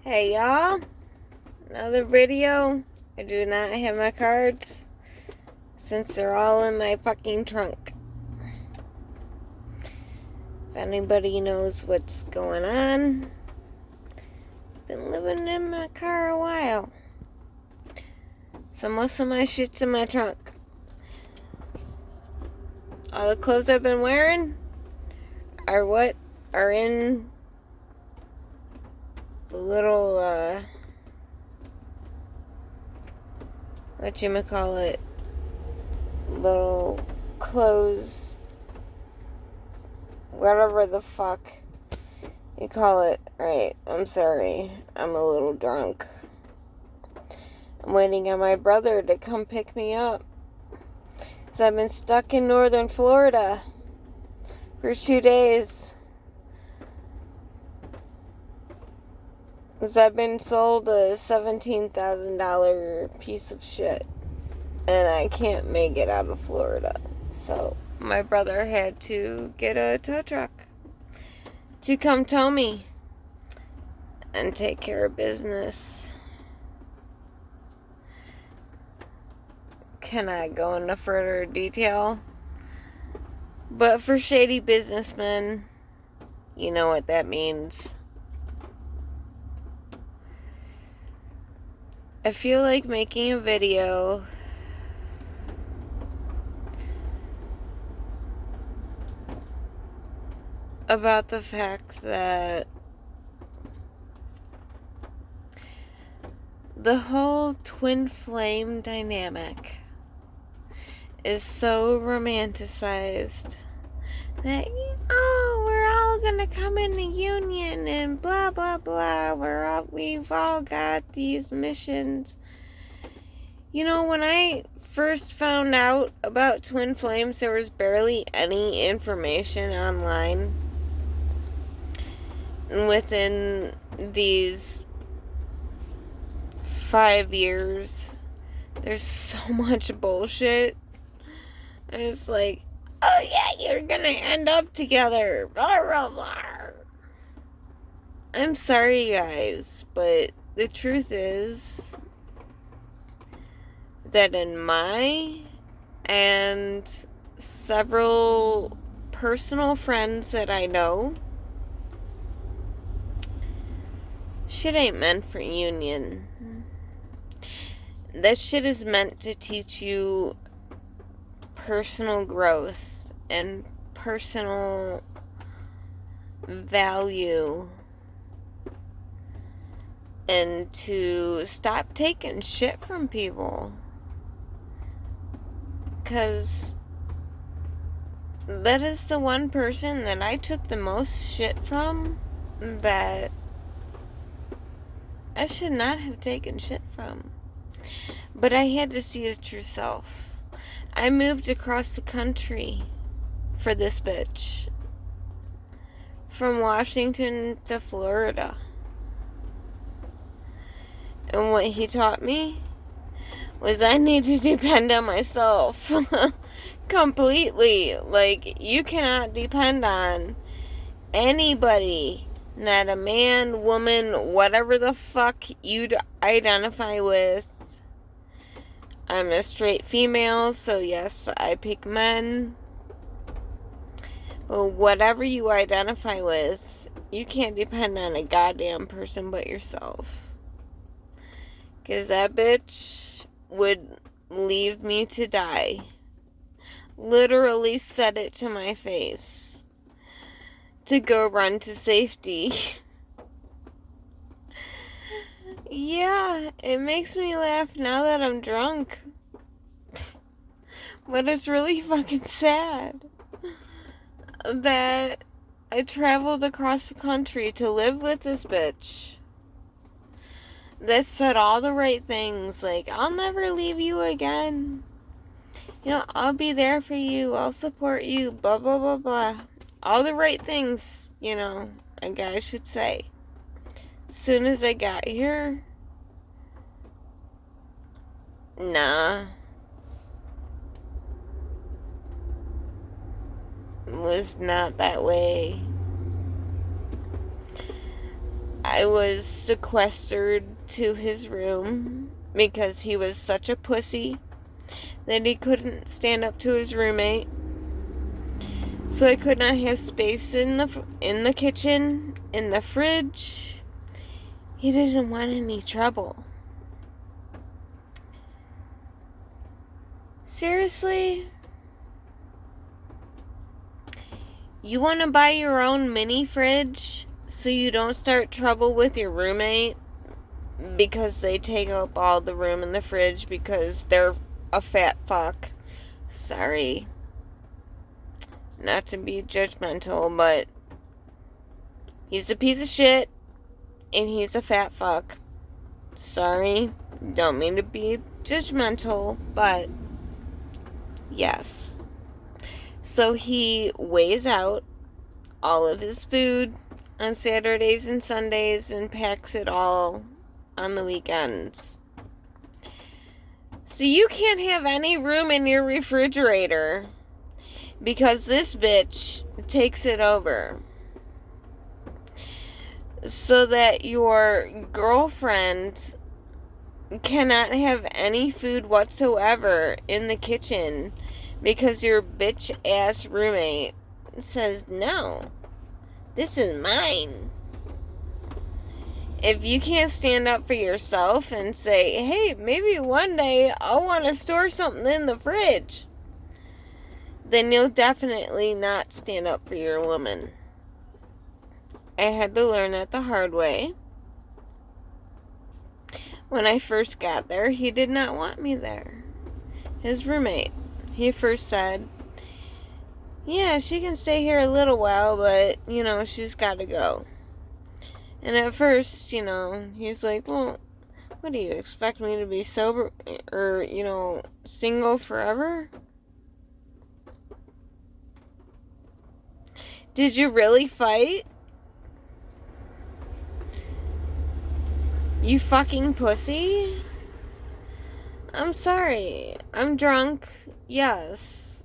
Hey y'all, another video. I do not have my cards since they're all in my fucking trunk. If anybody knows what's going on, been living in my car a while, so most of my shit's in my trunk. All the clothes I've been wearing are in the little whatchamacallit, little clothes, whatever the fuck you call it. Right, I'm sorry, I'm a little drunk. I'm waiting on my brother to come pick me up, because I've been stuck in northern Florida for 2 days. Because I've been sold a $17,000 piece of shit, and I can't make it out of Florida. So my brother had to get a tow truck to come tow me and take care of business. Cannot go into further detail, but for shady businessmen, you know what that means. I feel like making a video about the fact that the whole twin flame dynamic is so romanticized that, oh, we're all gonna come in a union and blah blah blah, we've all got these missions. You know, when I first found out about twin flames, there was barely any information online. And within these 5 years, there's so much bullshit. And it's like, oh yeah, you're gonna end up together, blah blah blah. I'm sorry guys, but the truth is that in my and several personal friends that I know, shit ain't meant for union. That shit is meant to teach you personal growth and personal value, and to stop taking shit from people, because that is the one person that I took the most shit from, that I should not have taken shit from. But I had to see his true self. I moved across the country for this bitch. From Washington to Florida. And what he taught me was I need to depend on myself. Completely. Like, you cannot depend on anybody. Not a man, woman, whatever the fuck you'd identify with. I'm a straight female, so yes, I pick men. Well, whatever you identify with, you can't depend on a goddamn person but yourself. Because that bitch would leave me to die. Literally said it to my face. To go run to safety. Yeah, it makes me laugh now that I'm drunk. But it's really fucking sad that I traveled across the country to live with this bitch that said all the right things, like, I'll never leave you again. You know, I'll be there for you, I'll support you, blah blah blah blah. All the right things, you know, a guy should say. As soon as I got here, nah. It was not that way. I was sequestered to his room because he was such a pussy that he couldn't stand up to his roommate. So I could not have space in the kitchen, in the fridge. He didn't want any trouble. Seriously? You want to buy your own mini fridge so you don't start trouble with your roommate because they take up all the room in the fridge because they're a fat fuck? Sorry. Not to be judgmental, but he's a piece of shit and he's a fat fuck. Sorry. Don't mean to be judgmental, but yes. So he weighs out all of his food on Saturdays and Sundays and packs it all on the weekends. So you can't have any room in your refrigerator because this bitch takes it over. So that your girlfriend cannot have any food whatsoever in the kitchen because your bitch ass roommate says, no, this is mine. If you can't stand up for yourself and say, hey, maybe one day I'll want to store something in the fridge, then you'll definitely not stand up for your woman. I had to learn that the hard way. When I first got there, he did not want me there. His roommate. He first said, yeah, she can stay here a little while, but, she's got to go. And at first, he's like, well, what do you expect me to be sober or, single forever? Did you really fight? You fucking pussy? I'm sorry. I'm drunk. Yes.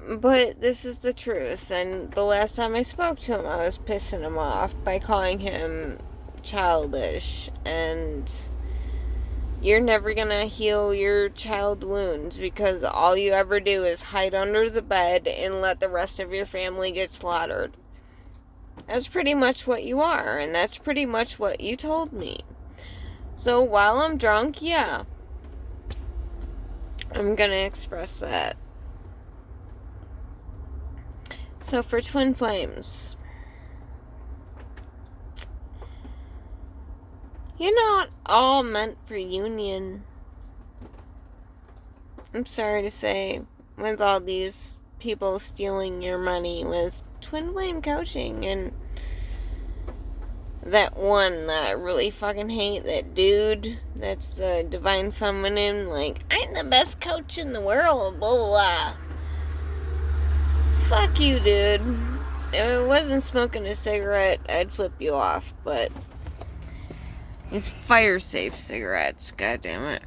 But this is the truth. And the last time I spoke to him, I was pissing him off by calling him childish. And you're never gonna heal your child wounds because all you ever do is hide under the bed and let the rest of your family get slaughtered. That's pretty much what you are, and that's pretty much what you told me. So while I'm drunk, yeah, I'm gonna express that. So for twin flames, you're not all meant for union. I'm sorry to say, with all these people stealing your money with twin flame coaching and that one that I really fucking hate, that dude, that's the divine feminine, like, I'm the best coach in the world, blah, blah, blah. Fuck you, dude. If I wasn't smoking a cigarette, I'd flip you off, but it's fire safe cigarettes, god damn it.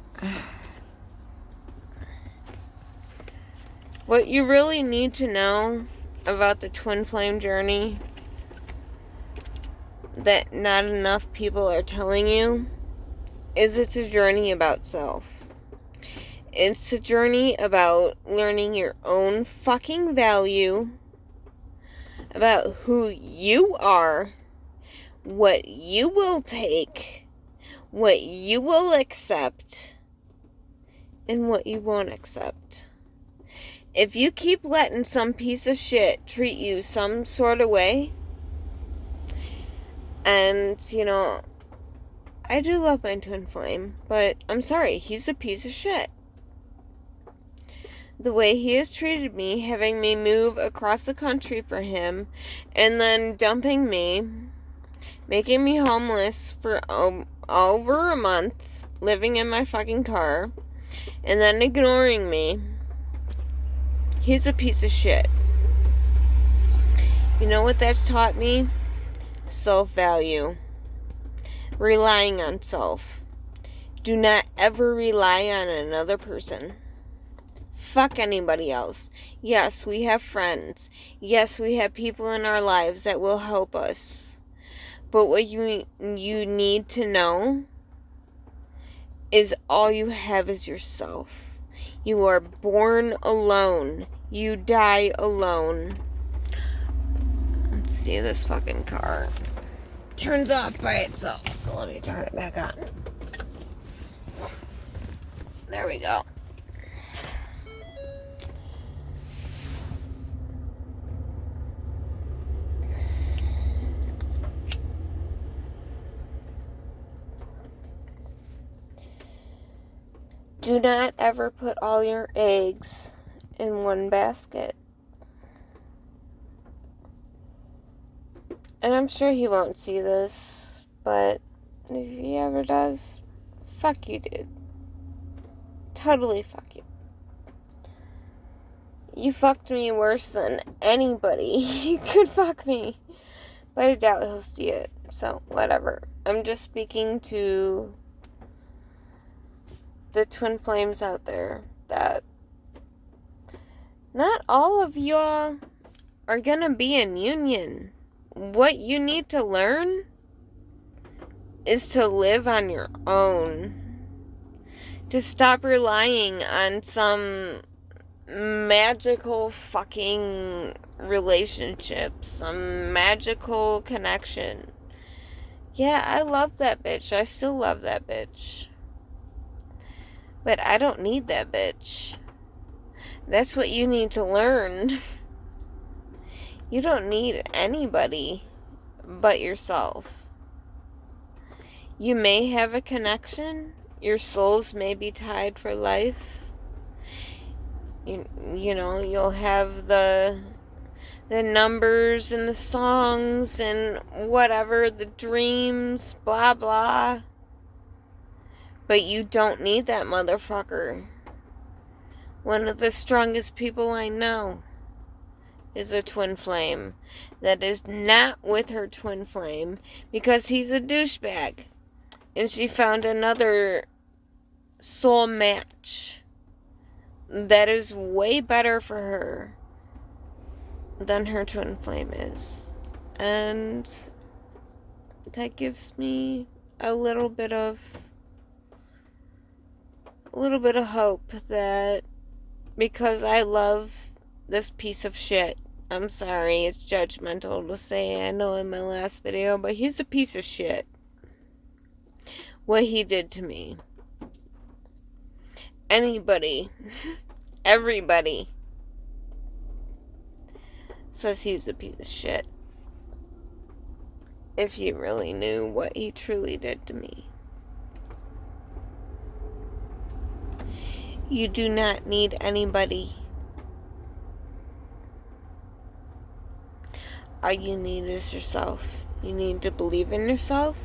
What you really need to know about the twin flame journey that not enough people are telling you is it's a journey about self. It's a journey about learning your own fucking value, about who you are, what you will take, what you will accept, and what you won't accept. If you keep letting some piece of shit treat you some sort of way, and, I do love my twin flame, but I'm sorry, he's a piece of shit. The way he has treated me, having me move across the country for him, and then dumping me, making me homeless for over a month, living in my fucking car, and then ignoring me, he's a piece of shit. You know what that's taught me? Self-value. Relying on self. Do not ever rely on another person. Fuck anybody else. Yes, we have friends. Yes, we have people in our lives that will help us. But what you need to know is all you have is yourself. You are born alone. You die alone. Let's see, this fucking car turns off by itself, so let me turn it back on. There we go. Do not ever put all your eggs in one basket. And I'm sure he won't see this, but if he ever does, fuck you, dude. Totally fuck you. You fucked me worse than anybody could fuck me. But I doubt he'll see it, so whatever. I'm just speaking to the twin flames out there that not all of y'all are gonna be in union. What you need to learn is to live on your own. To stop relying on some magical fucking relationship, some magical connection. Yeah, I love that bitch. I still love that bitch. But I don't need that bitch. That's what you need to learn. You don't need anybody but yourself. You may have a connection. Your souls may be tied for life. You know, you'll have the numbers and the songs and whatever, the dreams, blah, blah. But you don't need that motherfucker. One of the strongest people I know is a twin flame that is not with her twin flame because he's a douchebag. And she found another soul match that is way better for her than her twin flame is. And that gives me a little bit of hope that because I love this piece of shit, I'm sorry, it's judgmental to say, I know in my last video, but he's a piece of shit. What he did to me. Anybody, everybody says he's a piece of shit. If you really knew what he truly did to me. You do not need anybody. All you need is yourself. You need to believe in yourself.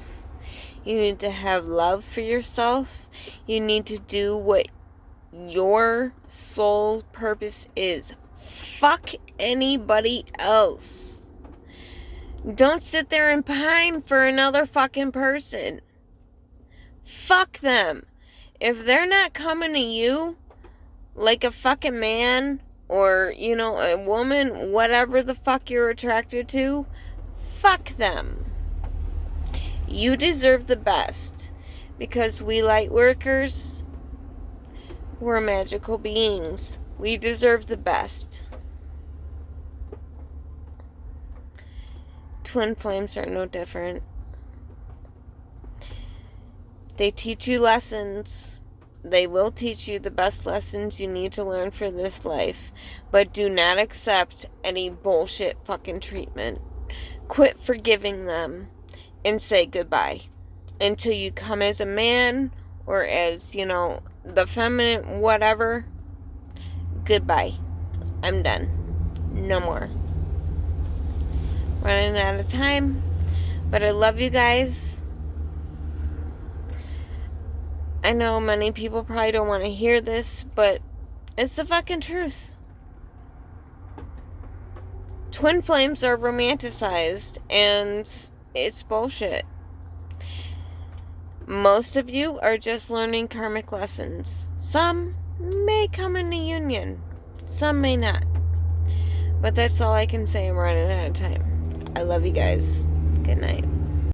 You need to have love for yourself. You need to do what your soul purpose is. Fuck anybody else. Don't sit there and pine for another fucking person. Fuck them. If they're not coming to you like a fucking man or, you know, a woman, whatever the fuck you're attracted to, fuck them. You deserve the best because we light workers, we're magical beings. We deserve the best. Twin flames are no different. They teach you lessons. They will teach you the best lessons you need to learn for this life. But do not accept any bullshit fucking treatment. Quit forgiving them and say goodbye. Until you come as a man or as, you know, the feminine, whatever. Goodbye. I'm done. No more. Running out of time. But I love you guys. I know many people probably don't want to hear this, but it's the fucking truth. Twin flames are romanticized, and it's bullshit. Most of you are just learning karmic lessons. Some may come into union. Some may not. But that's all I can say. I'm running out of time. I love you guys. Good night.